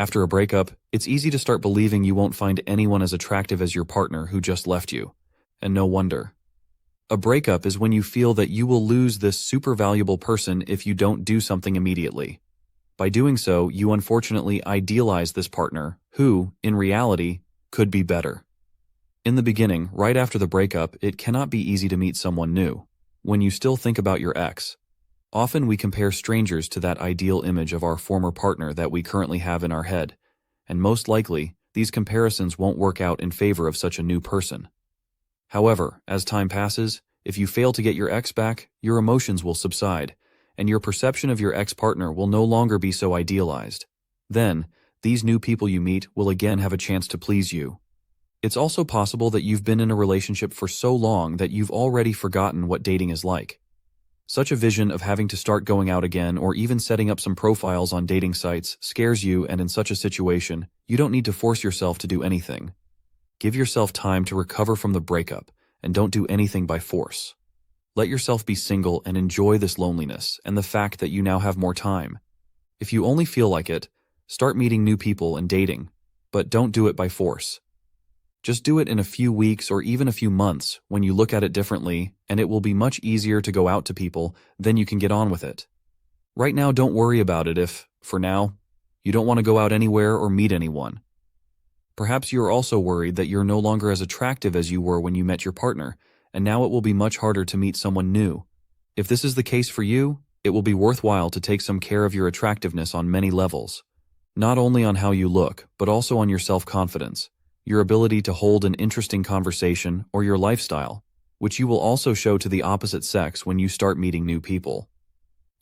After a breakup, it's easy to start believing you won't find anyone as attractive as your partner who just left you. And no wonder. A breakup is when you feel that you will lose this super valuable person if you don't do something immediately. By doing so, you unfortunately idealize this partner, who, in reality, could be better. In the beginning, right after the breakup, it cannot be easy to meet someone new. When you still think about your ex, often we compare strangers to that ideal image of our former partner that we currently have in our head, and most likely, these comparisons won't work out in favor of such a new person. However, as time passes, if you fail to get your ex back, your emotions will subside, and your perception of your ex-partner will no longer be so idealized. Then, these new people you meet will again have a chance to please you. It's also possible that you've been in a relationship for so long that you've already forgotten what dating is like. Such a vision of having to start going out again or even setting up some profiles on dating sites scares you, and in such a situation, you don't need to force yourself to do anything. Give yourself time to recover from the breakup, and don't do anything by force. Let yourself be single and enjoy this loneliness and the fact that you now have more time. If you only feel like it, start meeting new people and dating, but don't do it by force. Just do it in a few weeks or even a few months when you look at it differently, and it will be much easier to go out to people, then you can get on with it. Right now, don't worry about it if, for now, you don't want to go out anywhere or meet anyone. Perhaps you're also worried that you're no longer as attractive as you were when you met your partner, and now it will be much harder to meet someone new. If this is the case for you, it will be worthwhile to take some care of your attractiveness on many levels. Not only on how you look, but also on your self-confidence, your ability to hold an interesting conversation, or your lifestyle, which you will also show to the opposite sex when you start meeting new people.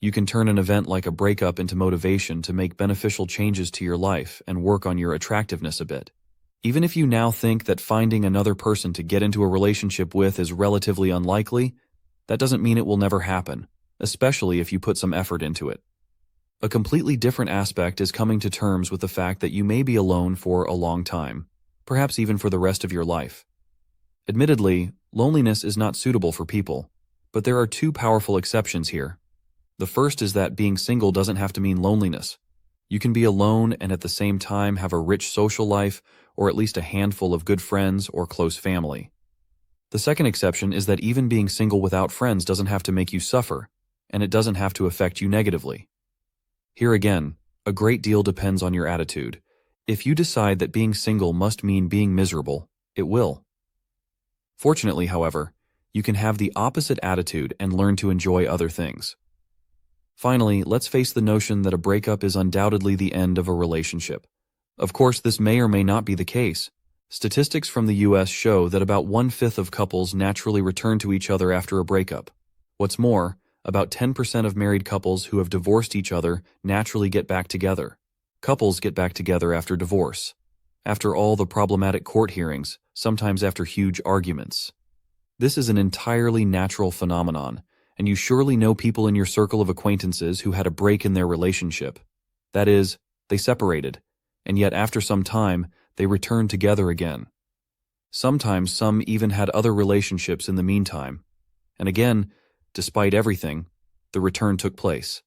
You can turn an event like a breakup into motivation to make beneficial changes to your life and work on your attractiveness a bit. Even if you now think that finding another person to get into a relationship with is relatively unlikely, that doesn't mean it will never happen, especially if you put some effort into it. A completely different aspect is coming to terms with the fact that you may be alone for a long time, perhaps even for the rest of your life. Admittedly, loneliness is not suitable for people, but there are two powerful exceptions here. The first is that being single doesn't have to mean loneliness. You can be alone and at the same time have a rich social life, or at least a handful of good friends or close family. The second exception is that even being single without friends doesn't have to make you suffer, and it doesn't have to affect you negatively. Here again, a great deal depends on your attitude. If you decide that being single must mean being miserable, it will. Fortunately, however, you can have the opposite attitude and learn to enjoy other things. Finally, let's face the notion that a breakup is undoubtedly the end of a relationship. Of course, this may or may not be the case. Statistics from the US show that about 1/5 of couples naturally return to each other after a breakup. What's more, about 10% of married couples who have divorced each other naturally get back together. Couples get back together after divorce, after all the problematic court hearings, sometimes after huge arguments. This is an entirely natural phenomenon, and you surely know people in your circle of acquaintances who had a break in their relationship. That is, they separated, and yet after some time, they returned together again. Sometimes some even had other relationships in the meantime, and again, despite everything, the return took place.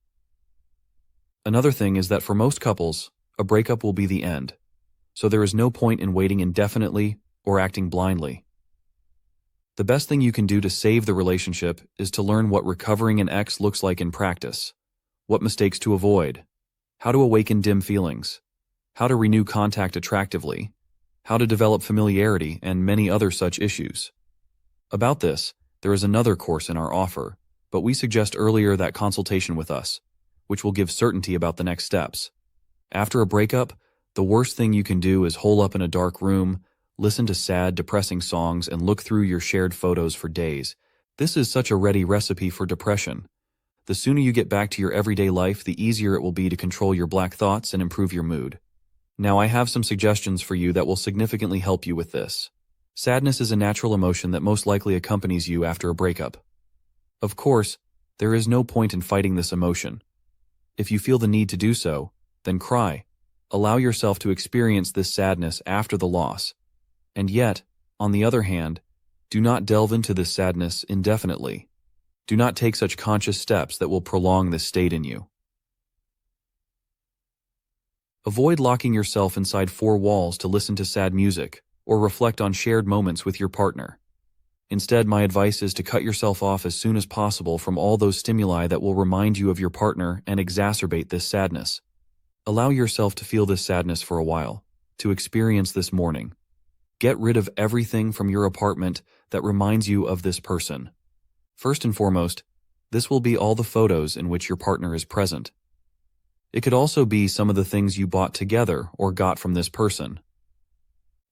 Another thing is that for most couples, a breakup will be the end, so there is no point in waiting indefinitely or acting blindly. The best thing you can do to save the relationship is to learn what recovering an ex looks like in practice, what mistakes to avoid, how to awaken dim feelings, how to renew contact attractively, how to develop familiarity, and many other such issues. About this, there is another course in our offer, but we suggest earlier that consultation with us, which will give certainty about the next steps. After a breakup, the worst thing you can do is hole up in a dark room, listen to sad, depressing songs, and look through your shared photos for days. This is such a ready recipe for depression. The sooner you get back to your everyday life, the easier it will be to control your black thoughts and improve your mood. Now, I have some suggestions for you that will significantly help you with this. Sadness is a natural emotion that most likely accompanies you after a breakup. Of course, there is no point in fighting this emotion. If you feel the need to do so, then cry. Allow yourself to experience this sadness after the loss. And yet, on the other hand, do not delve into this sadness indefinitely. Do not take such conscious steps that will prolong this state in you. Avoid locking yourself inside four walls to listen to sad music or reflect on shared moments with your partner. Instead, my advice is to cut yourself off as soon as possible from all those stimuli that will remind you of your partner and exacerbate this sadness. Allow yourself to feel this sadness for a while, to experience this mourning. Get rid of everything from your apartment that reminds you of this person. First and foremost, this will be all the photos in which your partner is present. It could also be some of the things you bought together or got from this person.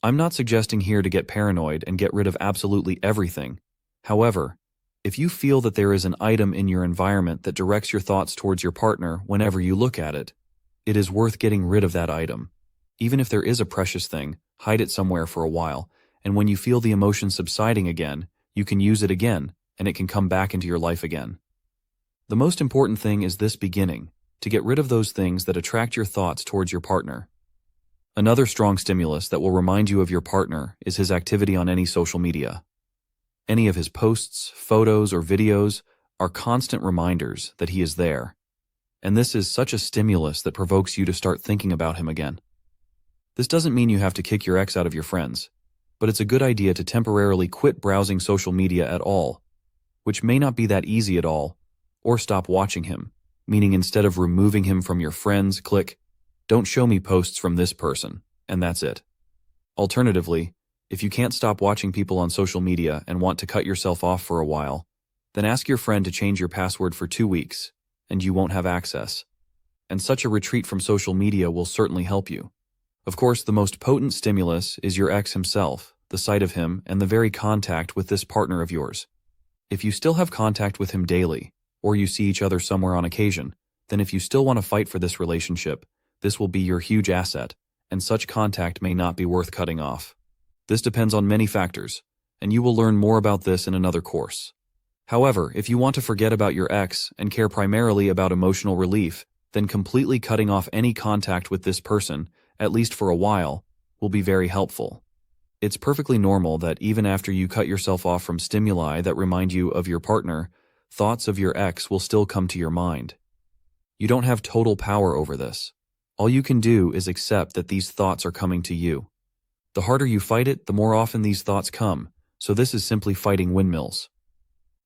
I'm not suggesting here to get paranoid and get rid of absolutely everything. However, if you feel that there is an item in your environment that directs your thoughts towards your partner whenever you look at it, it is worth getting rid of that item. Even if there is a precious thing, hide it somewhere for a while, and when you feel the emotion subsiding again, you can use it again, and it can come back into your life again. The most important thing is this beginning, to get rid of those things that attract your thoughts towards your partner. Another strong stimulus that will remind you of your partner is his activity on any social media. Any of his posts, photos, or videos are constant reminders that he is there. And this is such a stimulus that provokes you to start thinking about him again. This doesn't mean you have to kick your ex out of your friends, but it's a good idea to temporarily quit browsing social media at all, which may not be that easy at all, or stop watching him, meaning instead of removing him from your friends, click, "Don't show me posts from this person," and that's it. Alternatively, if you can't stop watching people on social media and want to cut yourself off for a while, then ask your friend to change your password for 2 weeks, and you won't have access. And such a retreat from social media will certainly help you. Of course, the most potent stimulus is your ex himself, the sight of him, and the very contact with this partner of yours. If you still have contact with him daily, or you see each other somewhere on occasion, then if you still want to fight for this relationship, this will be your huge asset, and such contact may not be worth cutting off. This depends on many factors, and you will learn more about this in another course. However, if you want to forget about your ex and care primarily about emotional relief, then completely cutting off any contact with this person, at least for a while, will be very helpful. It's perfectly normal that even after you cut yourself off from stimuli that remind you of your partner, thoughts of your ex will still come to your mind. You don't have total power over this. All you can do is accept that these thoughts are coming to you. The harder you fight it, the more often these thoughts come, so this is simply fighting windmills.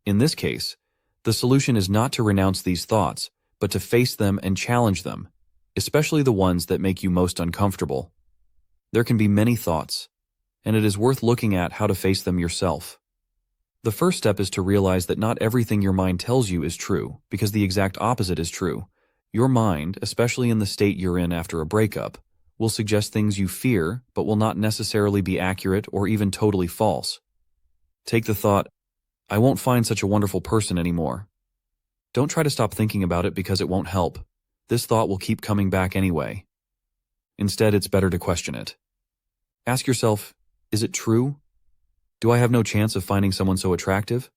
In this case, the solution is not to renounce these thoughts, but to face them and challenge them, especially the ones that make you most uncomfortable. There can be many thoughts, and it is worth looking at how to face them yourself. The first step is to realize that not everything your mind tells you is true, because the exact opposite is true. Your mind, especially in the state you're in after a breakup, will suggest things you fear, but will not necessarily be accurate or even totally false. Take the thought, "I won't find such a wonderful person anymore." Don't try to stop thinking about it because it won't help. This thought will keep coming back anyway. Instead, it's better to question it. Ask yourself, is it true? Do I have no chance of finding someone so attractive?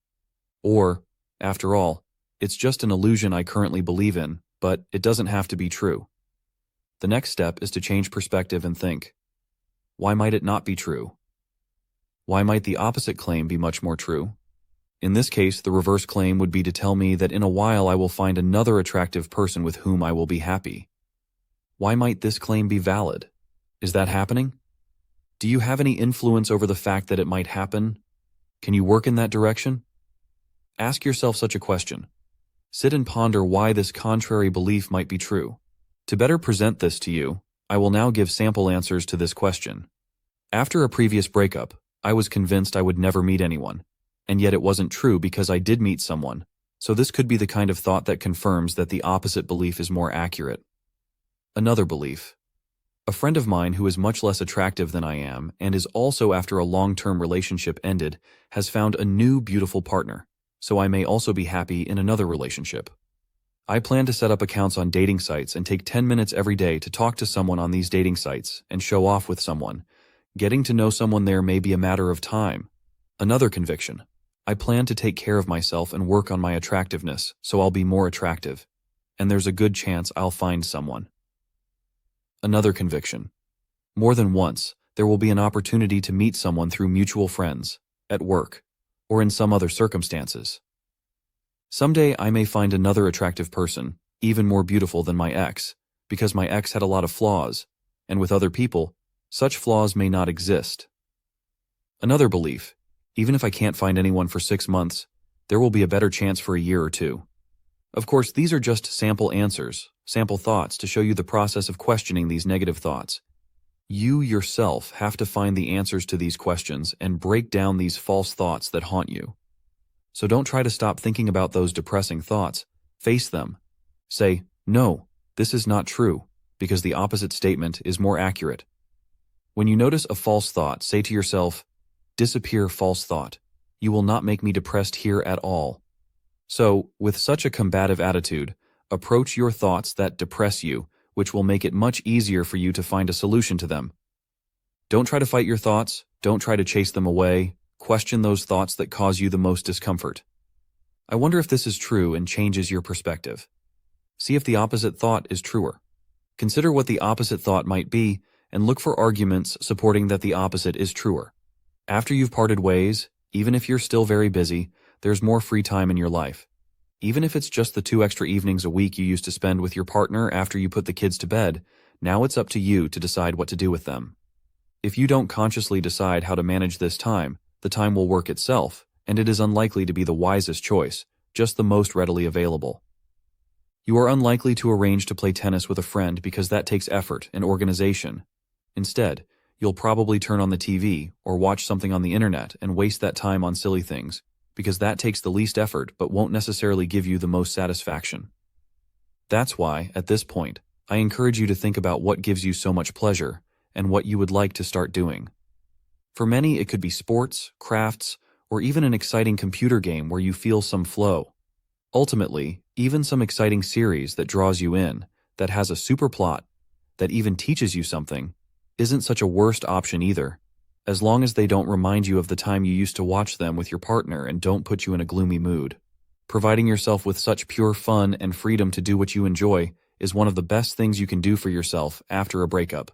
Or, after all, it's just an illusion I currently believe in, but it doesn't have to be true. The next step is to change perspective and think, why might it not be true? Why might the opposite claim be much more true? In this case, the reverse claim would be to tell me that in a while I will find another attractive person with whom I will be happy. Why might this claim be valid? Is that happening? Do you have any influence over the fact that it might happen? Can you work in that direction? Ask yourself such a question. Sit and ponder why this contrary belief might be true. To better present this to you, I will now give sample answers to this question. After a previous breakup, I was convinced I would never meet anyone, and yet it wasn't true because I did meet someone, so this could be the kind of thought that confirms that the opposite belief is more accurate. Another belief. A friend of mine who is much less attractive than I am and is also after a long-term relationship ended has found a new beautiful partner, so I may also be happy in another relationship. I plan to set up accounts on dating sites and take 10 minutes every day to talk to someone on these dating sites and show off with someone. Getting to know someone there may be a matter of time. Another conviction. I plan to take care of myself and work on my attractiveness so I'll be more attractive, and there's a good chance I'll find someone. Another conviction. More than once, there will be an opportunity to meet someone through mutual friends, at work, or in some other circumstances. Someday I may find another attractive person, even more beautiful than my ex, because my ex had a lot of flaws, and with other people, such flaws may not exist. Another belief, even if I can't find anyone for 6 months, there will be a better chance for a year or two. Of course, these are just sample answers, sample thoughts to show you the process of questioning these negative thoughts. You yourself have to find the answers to these questions and break down these false thoughts that haunt you. So don't try to stop thinking about those depressing thoughts. Face them. Say, no, this is not true, because the opposite statement is more accurate. When you notice a false thought, say to yourself, disappear false thought. You will not make me depressed here at all. So, with such a combative attitude, approach your thoughts that depress you, which will make it much easier for you to find a solution to them. Don't try to fight your thoughts. Don't try to chase them away. Question those thoughts that cause you the most discomfort. I wonder if this is true and changes your perspective. See if the opposite thought is truer. Consider what the opposite thought might be and look for arguments supporting that the opposite is truer. After you've parted ways, even if you're still very busy, there's more free time in your life. Even if it's just the 2 extra evenings a week you used to spend with your partner after you put the kids to bed, now it's up to you to decide what to do with them. If you don't consciously decide how to manage this time, the time will work itself, and it is unlikely to be the wisest choice, just the most readily available. You are unlikely to arrange to play tennis with a friend because that takes effort and organization. Instead, you'll probably turn on the TV or watch something on the internet and waste that time on silly things, because that takes the least effort but won't necessarily give you the most satisfaction. That's why, at this point, I encourage you to think about what gives you so much pleasure and what you would like to start doing. For many, it could be sports, crafts, or even an exciting computer game where you feel some flow. Ultimately, even some exciting series that draws you in, that has a super plot, that even teaches you something, isn't such a worst option either, as long as they don't remind you of the time you used to watch them with your partner and don't put you in a gloomy mood. Providing yourself with such pure fun and freedom to do what you enjoy is one of the best things you can do for yourself after a breakup.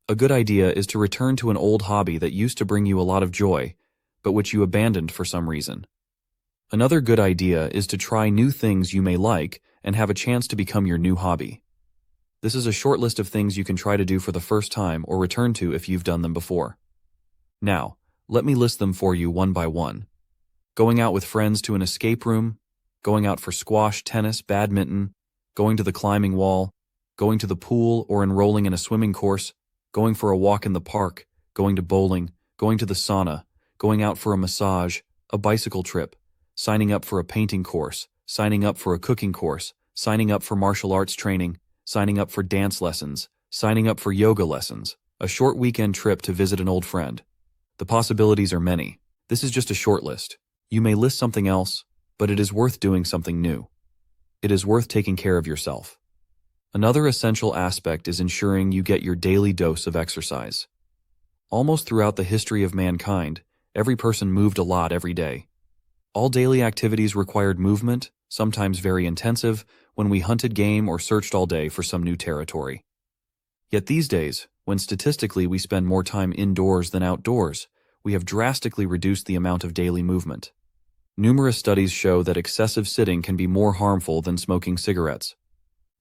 A good idea is to return to an old hobby that used to bring you a lot of joy, but which you abandoned for some reason. Another good idea is to try new things you may like and have a chance to become your new hobby. This is a short list of things you can try to do for the first time or return to if you've done them before. Now, let me list them for you one by one. Going out with friends to an escape room, going out for squash, tennis, badminton, going to the climbing wall, going to the pool or enrolling in a swimming course, going for a walk in the park, going to bowling, going to the sauna, going out for a massage, a bicycle trip, signing up for a painting course, signing up for a cooking course, signing up for martial arts training, signing up for dance lessons, signing up for yoga lessons, a short weekend trip to visit an old friend. The possibilities are many. This is just a short list. You may list something else, but it is worth doing something new. It is worth taking care of yourself. Another essential aspect is ensuring you get your daily dose of exercise. Almost throughout the history of mankind, every person moved a lot every day. All daily activities required movement, sometimes very intensive, when we hunted game or searched all day for some new territory. Yet these days, when statistically we spend more time indoors than outdoors, we have drastically reduced the amount of daily movement. Numerous studies show that excessive sitting can be more harmful than smoking cigarettes.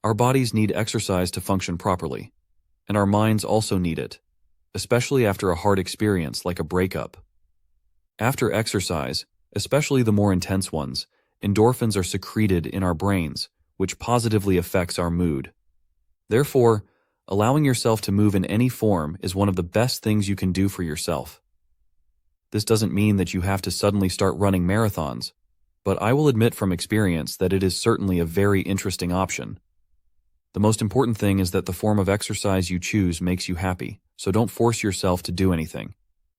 Our bodies need exercise to function properly, and our minds also need it, especially after a hard experience like a breakup. After exercise, especially the more intense ones, endorphins are secreted in our brains, which positively affects our mood. Therefore, allowing yourself to move in any form is one of the best things you can do for yourself. This doesn't mean that you have to suddenly start running marathons, but I will admit from experience that it is certainly a very interesting option. The most important thing is that the form of exercise you choose makes you happy, so don't force yourself to do anything.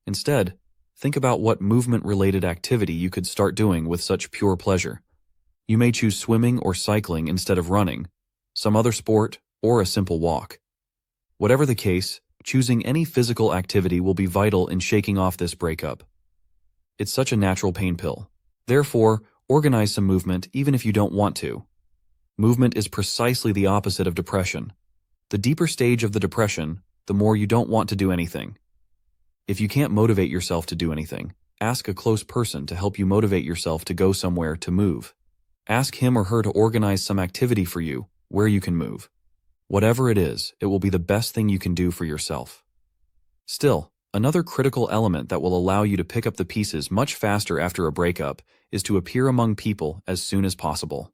Instead, think about what movement-related activity you could start doing with such pure pleasure. You may choose swimming or cycling instead of running, some other sport, or a simple walk. Whatever the case, choosing any physical activity will be vital in shaking off this breakup. It's such a natural pain pill. Therefore, organize some movement even if you don't want to. Movement is precisely the opposite of depression. The deeper stage of the depression, the more you don't want to do anything. If you can't motivate yourself to do anything, ask a close person to help you motivate yourself to go somewhere to move. Ask him or her to organize some activity for you where you can move. Whatever it is, it will be the best thing you can do for yourself. Still, another critical element that will allow you to pick up the pieces much faster after a breakup is to appear among people as soon as possible.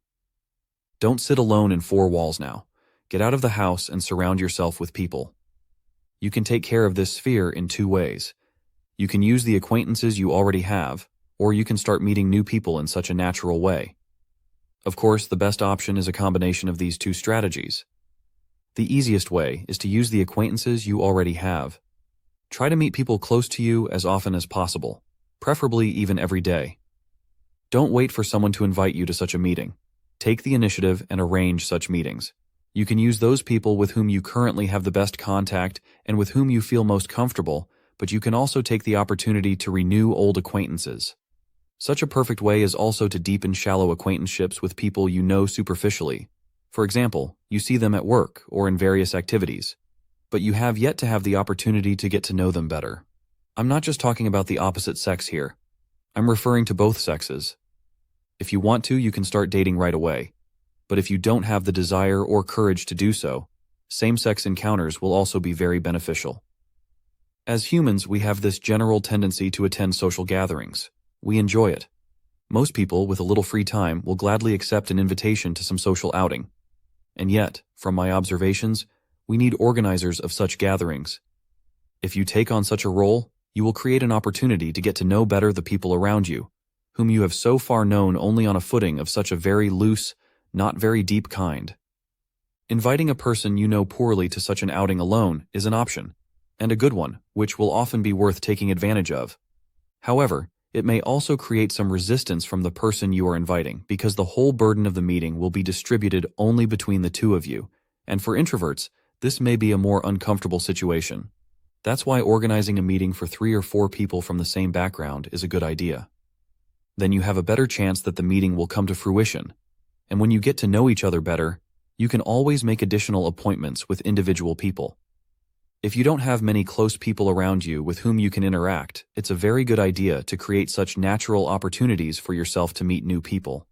Don't sit alone in four walls now. Get out of the house and surround yourself with people. You can take care of this sphere in two ways. You can use the acquaintances you already have, or you can start meeting new people in such a natural way. Of course, the best option is a combination of these two strategies. The easiest way is to use the acquaintances you already have. Try to meet people close to you as often as possible, preferably even every day. Don't wait for someone to invite you to such a meeting. Take the initiative and arrange such meetings. You can use those people with whom you currently have the best contact and with whom you feel most comfortable, but you can also take the opportunity to renew old acquaintances. Such a perfect way is also to deepen shallow acquaintanceships with people you know superficially. For example, you see them at work or in various activities, but you have yet to have the opportunity to get to know them better. I'm not just talking about the opposite sex here. I'm referring to both sexes. If you want to, you can start dating right away. But if you don't have the desire or courage to do so, same-sex encounters will also be very beneficial. As humans, we have this general tendency to attend social gatherings. We enjoy it. Most people with a little free time will gladly accept an invitation to some social outing. And yet, from my observations, we need organizers of such gatherings. If you take on such a role, you will create an opportunity to get to know better the people around you, whom you have so far known only on a footing of such a very loose, not very deep kind. Inviting a person you know poorly to such an outing alone is an option, and a good one, which will often be worth taking advantage of. However, it may also create some resistance from the person you are inviting because the whole burden of the meeting will be distributed only between the two of you, and for introverts, this may be a more uncomfortable situation. That's why organizing a meeting for 3 or 4 people from the same background is a good idea. Then you have a better chance that the meeting will come to fruition, and when you get to know each other better, you can always make additional appointments with individual people. If you don't have many close people around you with whom you can interact, it's a very good idea to create such natural opportunities for yourself to meet new people.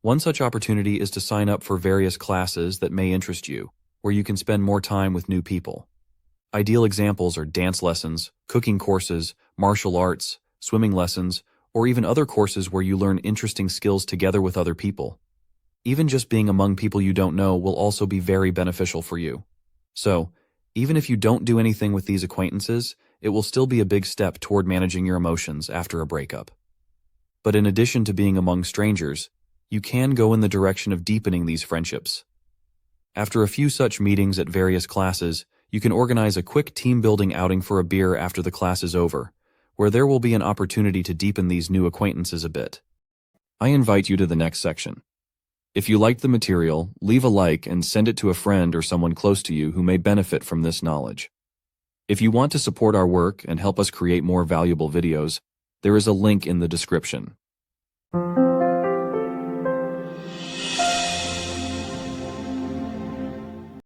One such opportunity is to sign up for various classes that may interest you, where you can spend more time with new people. Ideal examples are dance lessons, cooking courses, martial arts, swimming lessons, or even other courses where you learn interesting skills together with other people. Even just being among people you don't know will also be very beneficial for you. So, even if you don't do anything with these acquaintances, it will still be a big step toward managing your emotions after a breakup. But in addition to being among strangers, you can go in the direction of deepening these friendships. After a few such meetings at various classes, you can organize a quick team-building outing for a beer after the class is over, where there will be an opportunity to deepen these new acquaintances a bit. I invite you to the next section. If you liked the material, leave a like and send it to a friend or someone close to you who may benefit from this knowledge. If you want to support our work and help us create more valuable videos, there is a link in the description.